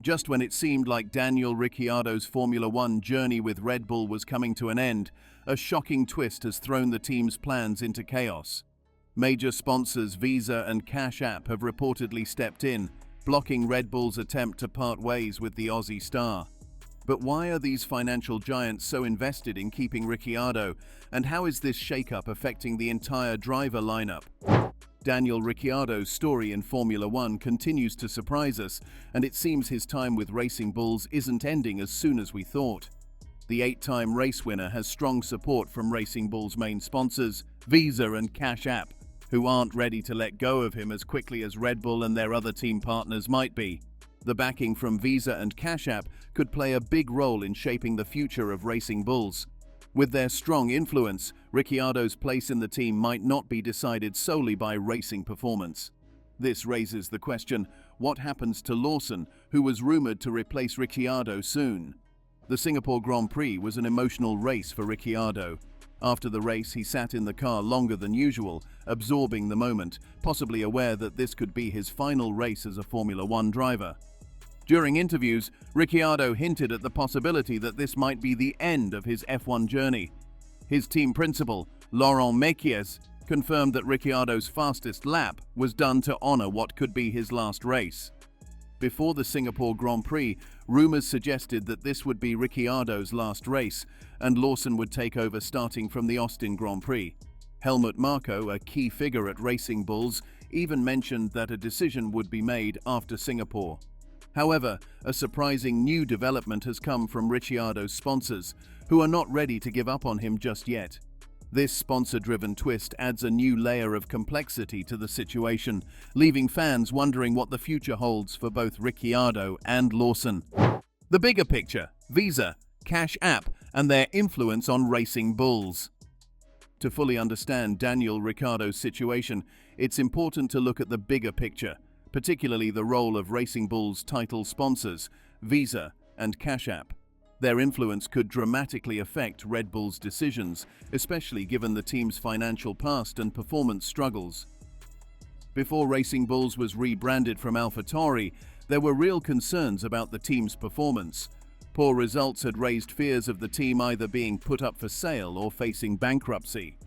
Just when it seemed like Daniel Ricciardo's Formula One journey with Red Bull was coming to an end, a shocking twist has thrown the team's plans into chaos. Major sponsors Visa and Cash App have reportedly stepped in, blocking Red Bull's attempt to part ways with the Aussie star. But why are these financial giants so invested in keeping Ricciardo, and how is this shakeup affecting the entire driver lineup? Daniel Ricciardo's story in Formula One continues to surprise us, and it seems his time with Racing Bulls isn't ending as soon as we thought. The 8-time race winner has strong support from Racing Bulls' main sponsors, Visa and Cash App, who aren't ready to let go of him as quickly as Red Bull and their other team partners might be. The backing from Visa and Cash App could play a big role in shaping the future of Racing Bulls. With their strong influence, Ricciardo's place in the team might not be decided solely by racing performance. This raises the question, what happens to Lawson, who was rumored to replace Ricciardo soon? The Singapore Grand Prix was an emotional race for Ricciardo. After the race, he sat in the car longer than usual, absorbing the moment, possibly aware that this could be his final race as a Formula One driver. During interviews, Ricciardo hinted at the possibility that this might be the end of his F1 journey. His team principal, Lawson, confirmed that Ricciardo's fastest lap was done to honor what could be his last race. Before the Singapore Grand Prix, rumors suggested that this would be Ricciardo's last race, and Lawson would take over starting from the Austin Grand Prix. Helmut Marko, a key figure at Racing Bulls, even mentioned that a decision would be made after Singapore. However, a surprising new development has come from Ricciardo's sponsors, who are not ready to give up on him just yet. This sponsor-driven twist adds a new layer of complexity to the situation, leaving fans wondering what the future holds for both Ricciardo and Lawson. The bigger picture: Visa, Cash App, and their influence on Racing Bulls. To fully understand Daniel Ricciardo's situation, it's important to look at the bigger picture, particularly the role of Racing Bulls' title sponsors, Visa and Cash App. Their influence could dramatically affect Red Bull's decisions, especially given the team's financial past and performance struggles. Before Racing Bulls was rebranded from AlphaTauri, there were real concerns about the team's performance. Poor results had raised fears of the team either being put up for sale or facing bankruptcy.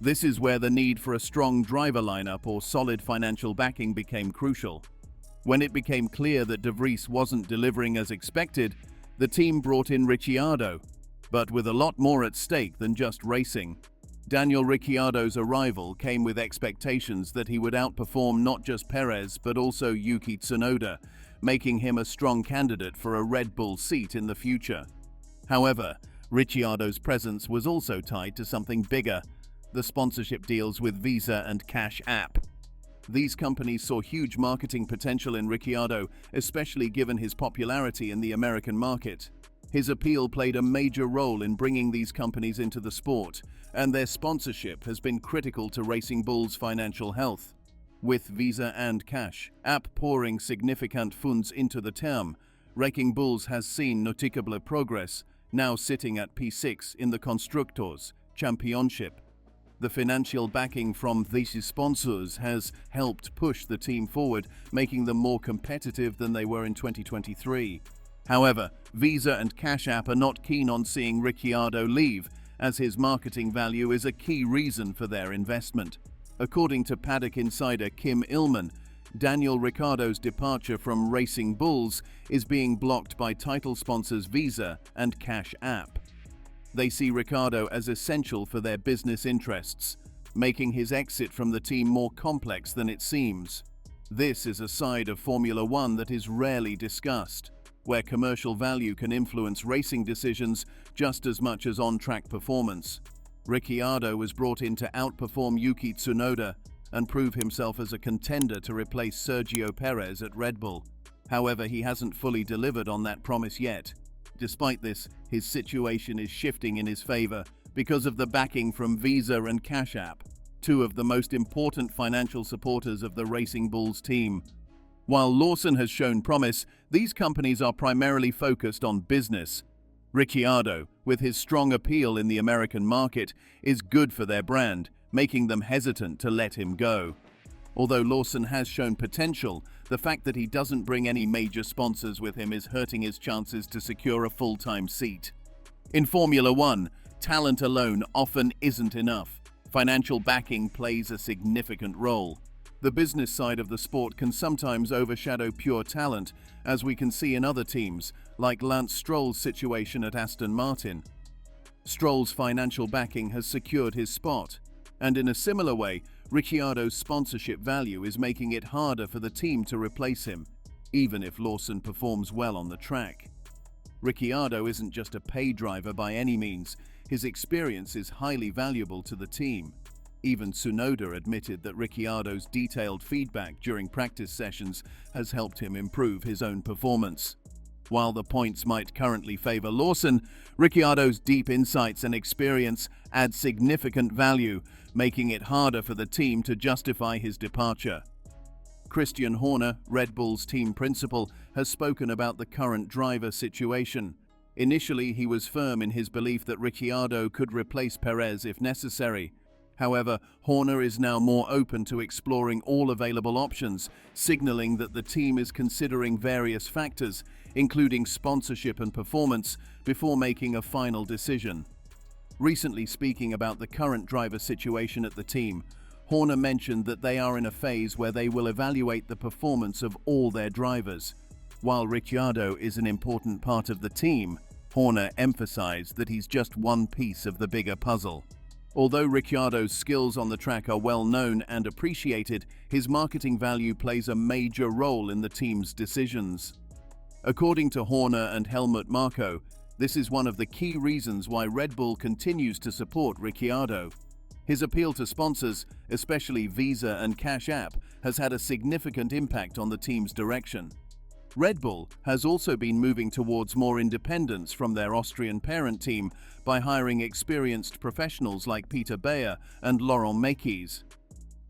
This is where the need for a strong driver lineup or solid financial backing became crucial. When it became clear that De Vries wasn't delivering as expected, the team brought in Ricciardo, but with a lot more at stake than just racing. Daniel Ricciardo's arrival came with expectations that he would outperform not just Perez but also Yuki Tsunoda, making him a strong candidate for a Red Bull seat in the future. However, Ricciardo's presence was also tied to something bigger: the sponsorship deals with Visa and Cash App. These companies saw huge marketing potential in Ricciardo, especially given his popularity in the American market. His appeal played a major role in bringing these companies into the sport, and their sponsorship has been critical to Racing Bulls' financial health. With Visa and Cash App pouring significant funds into the term, Racing Bulls has seen notable progress, now sitting at P6 in the Constructors' Championship. The financial backing from these sponsors has helped push the team forward, making them more competitive than they were in 2023. However, Visa and Cash App are not keen on seeing Ricciardo leave, as his marketing value is a key reason for their investment. According to paddock insider Kim Illman, Daniel Ricciardo's departure from Racing Bulls is being blocked by title sponsors Visa and Cash App. They see Ricciardo as essential for their business interests, making his exit from the team more complex than it seems. This is a side of Formula One that is rarely discussed, where commercial value can influence racing decisions just as much as on-track performance. Ricciardo was brought in to outperform Yuki Tsunoda and prove himself as a contender to replace Sergio Perez at Red Bull. However, he hasn't fully delivered on that promise yet. Despite this, his situation is shifting in his favor because of the backing from Visa and Cash App, two of the most important financial supporters of the Racing Bulls team. While Lawson has shown promise, these companies are primarily focused on business. Ricciardo, with his strong appeal in the American market, is good for their brand, making them hesitant to let him go. Although Lawson has shown potential, the fact that he doesn't bring any major sponsors with him is hurting his chances to secure a full-time seat. In Formula One, talent alone often isn't enough. Financial backing plays a significant role. The business side of the sport can sometimes overshadow pure talent, as we can see in other teams, like Lance Stroll's situation at Aston Martin. Stroll's financial backing has secured his spot, and in a similar way, Ricciardo's sponsorship value is making it harder for the team to replace him, even if Lawson performs well on the track. Ricciardo isn't just a pay driver by any means. His experience is highly valuable to the team. Even Tsunoda admitted that Ricciardo's detailed feedback during practice sessions has helped him improve his own performance. While the points might currently favor Lawson, Ricciardo's deep insights and experience add significant value, making it harder for the team to justify his departure. Christian Horner, Red Bull's team principal, has spoken about the current driver situation. Initially, he was firm in his belief that Ricciardo could replace Perez if necessary. However, Horner is now more open to exploring all available options, signaling that the team is considering various factors, including sponsorship and performance, before making a final decision. Recently speaking about the current driver situation at the team, Horner mentioned that they are in a phase where they will evaluate the performance of all their drivers. While Ricciardo is an important part of the team, Horner emphasized that he's just one piece of the bigger puzzle. Although Ricciardo's skills on the track are well known and appreciated, his marketing value plays a major role in the team's decisions. According to Horner and Helmut Marko, this is one of the key reasons why Red Bull continues to support Ricciardo. His appeal to sponsors, especially Visa and Cash App, has had a significant impact on the team's direction. Red Bull has also been moving towards more independence from their Austrian parent team by hiring experienced professionals like Peter Bayer and Laurent Mekies.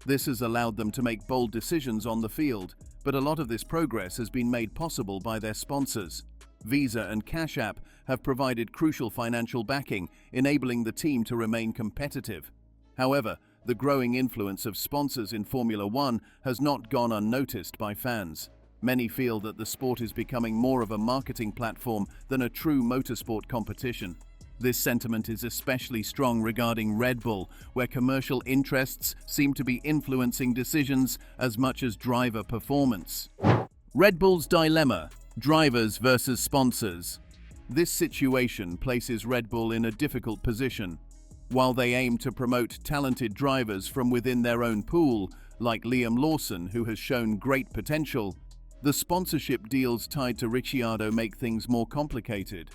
This has allowed them to make bold decisions on the field, but a lot of this progress has been made possible by their sponsors. Visa and Cash App have provided crucial financial backing, enabling the team to remain competitive. However, the growing influence of sponsors in Formula One has not gone unnoticed by fans. Many feel that the sport is becoming more of a marketing platform than a true motorsport competition. This sentiment is especially strong regarding Red Bull, where commercial interests seem to be influencing decisions as much as driver performance. Red Bull's dilemma: drivers versus sponsors. This situation places Red Bull in a difficult position. While they aim to promote talented drivers from within their own pool, like Liam Lawson, who has shown great potential, the sponsorship deals tied to Ricciardo make things more complicated.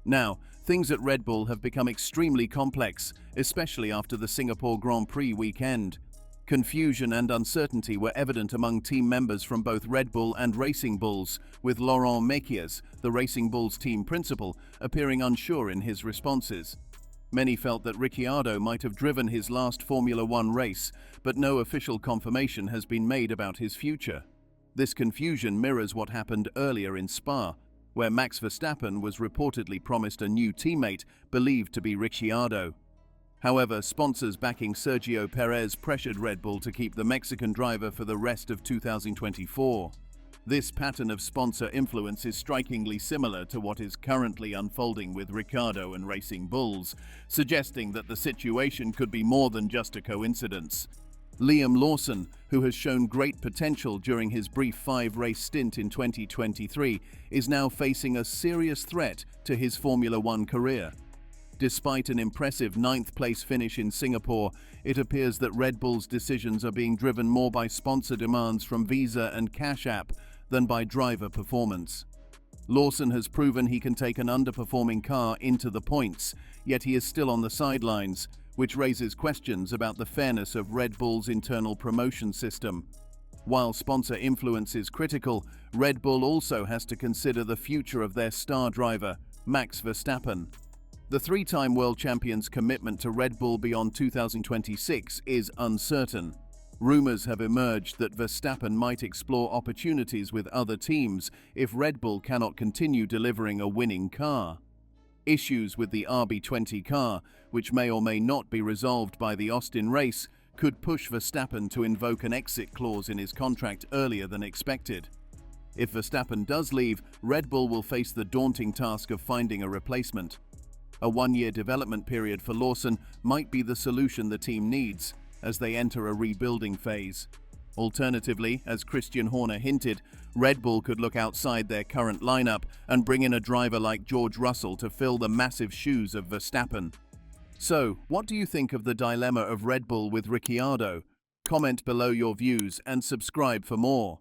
Now, things at Red Bull have become extremely complex, especially after the Singapore Grand Prix weekend. Confusion and uncertainty were evident among team members from both Red Bull and Racing Bulls, with Laurent Mekies, the Racing Bulls team principal, appearing unsure in his responses. Many felt that Ricciardo might have driven his last Formula One race, but no official confirmation has been made about his future. This confusion mirrors what happened earlier in Spa, where Max Verstappen was reportedly promised a new teammate believed to be Ricciardo. However, sponsors backing Sergio Perez pressured Red Bull to keep the Mexican driver for the rest of 2024. This pattern of sponsor influence is strikingly similar to what is currently unfolding with Ricciardo and Racing Bulls, suggesting that the situation could be more than just a coincidence. Liam Lawson, who has shown great potential during his brief 5-race stint in 2023, is now facing a serious threat to his Formula One career. Despite an impressive 9th-place finish in Singapore, it appears that Red Bull's decisions are being driven more by sponsor demands from Visa and Cash App than by driver performance. Lawson has proven he can take an underperforming car into the points, yet he is still on the sidelines, which raises questions about the fairness of Red Bull's internal promotion system. While sponsor influence is critical, Red Bull also has to consider the future of their star driver, Max Verstappen. The 3-time world champion's commitment to Red Bull beyond 2026 is uncertain. Rumors have emerged that Verstappen might explore opportunities with other teams if Red Bull cannot continue delivering a winning car. Issues with the RB20 car, which may or may not be resolved by the Austin race, could push Verstappen to invoke an exit clause in his contract earlier than expected. If Verstappen does leave, Red Bull will face the daunting task of finding a replacement. A one-year development period for Lawson might be the solution the team needs as they enter a rebuilding phase. Alternatively, as Christian Horner hinted, Red Bull could look outside their current lineup and bring in a driver like George Russell to fill the massive shoes of Verstappen. So, what do you think of the dilemma of Red Bull with Ricciardo? Comment below your views and subscribe for more.